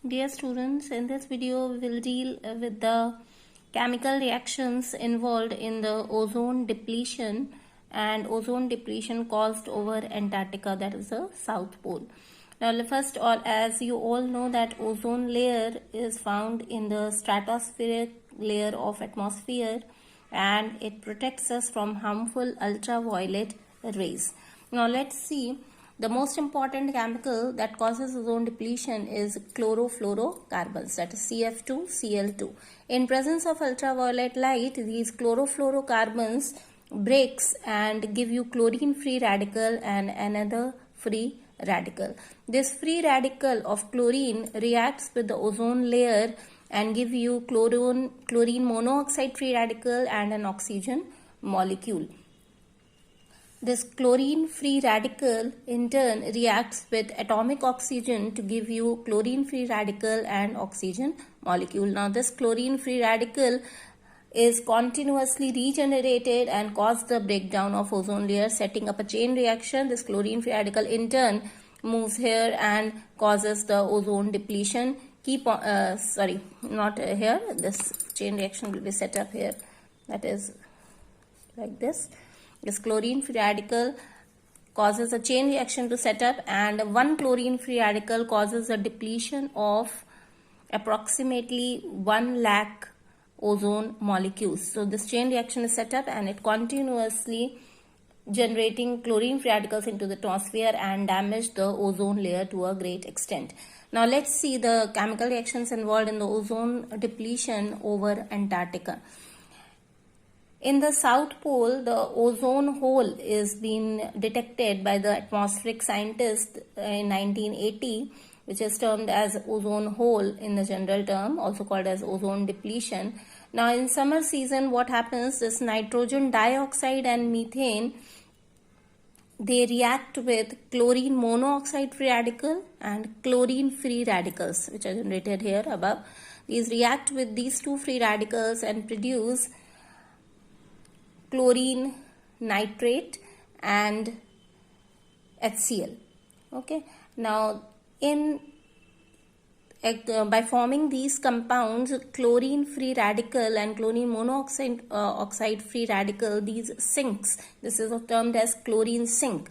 Dear students, in this video we will deal with the chemical reactions involved in the ozone depletion and ozone depletion caused over Antarctica, that is the South Pole. Now first all, as you all know that ozone layer is found in the stratospheric layer of atmosphere and it protects us from harmful ultraviolet rays. Now let's see. The most important chemical that causes ozone depletion is chlorofluorocarbons, that is CF2Cl2. In presence of ultraviolet light, these chlorofluorocarbons breaks and give you chlorine free radical and another free radical. This free radical of chlorine reacts with the ozone layer and give you chlorine monoxide free radical and an oxygen molecule. This chlorine-free radical in turn reacts with atomic oxygen to give you chlorine-free radical and oxygen molecule. Now this chlorine-free radical is continuously regenerated and cause the breakdown of ozone layer, setting up a chain reaction. This chlorine-free radical in turn moves here and causes the ozone depletion. Not here. This chain reaction will be set up here. That is like this. This chlorine-free radical causes a chain reaction to set up, and one chlorine-free radical causes a depletion of approximately 1 lakh ozone molecules. So this chain reaction is set up and it continuously generating chlorine-free radicals into the atmosphere and damage the ozone layer to a great extent. Now let's see the chemical reactions involved in the ozone depletion over Antarctica. In the South Pole, the ozone hole is being detected by the atmospheric scientists in 1980, which is termed as ozone hole in the general term, also called as ozone depletion. Now in summer season, what happens is nitrogen dioxide and methane, they react with chlorine monoxide free radical and chlorine free radicals, which are generated here above. These react with these two free radicals and produce chlorine nitrate and HCl. Okay, now by forming these compounds, chlorine free radical and chlorine monoxide oxide free radical, these sinks, this is termed as chlorine sink,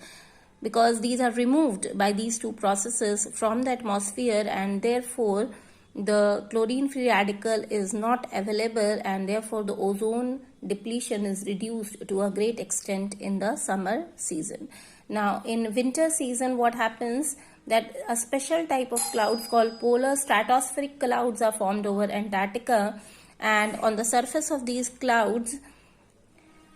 because these are removed by these two processes from the atmosphere, and therefore the chlorine free radical is not available, and therefore the ozone depletion is reduced to a great extent in the summer season. Now in winter season, what happens that a special type of clouds called polar stratospheric clouds are formed over Antarctica, and on the surface of these clouds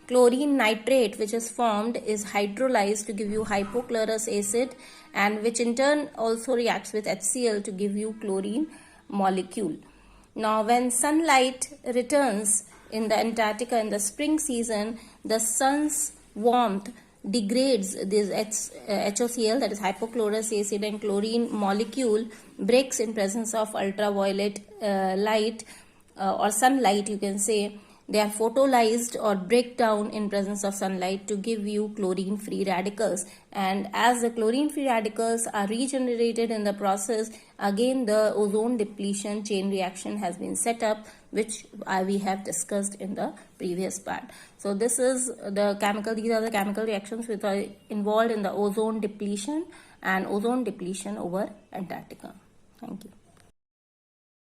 chlorine nitrate, which is formed, is hydrolyzed to give you hypochlorous acid, and which in turn also reacts with HCl to give you chlorine molecule. Now when sunlight returns in the Antarctica in the spring season, the sun's warmth degrades this HOCl, that is hypochlorous acid, and chlorine molecule breaks in presence of ultraviolet light or sunlight, you can say. They are photolyzed or break down in presence of sunlight to give you chlorine free radicals, and as the chlorine free radicals are regenerated in the process, again the ozone depletion chain reaction has been set up, which we have discussed in the previous part. So these are the chemical reactions which are involved in the ozone depletion and ozone depletion over Antarctica.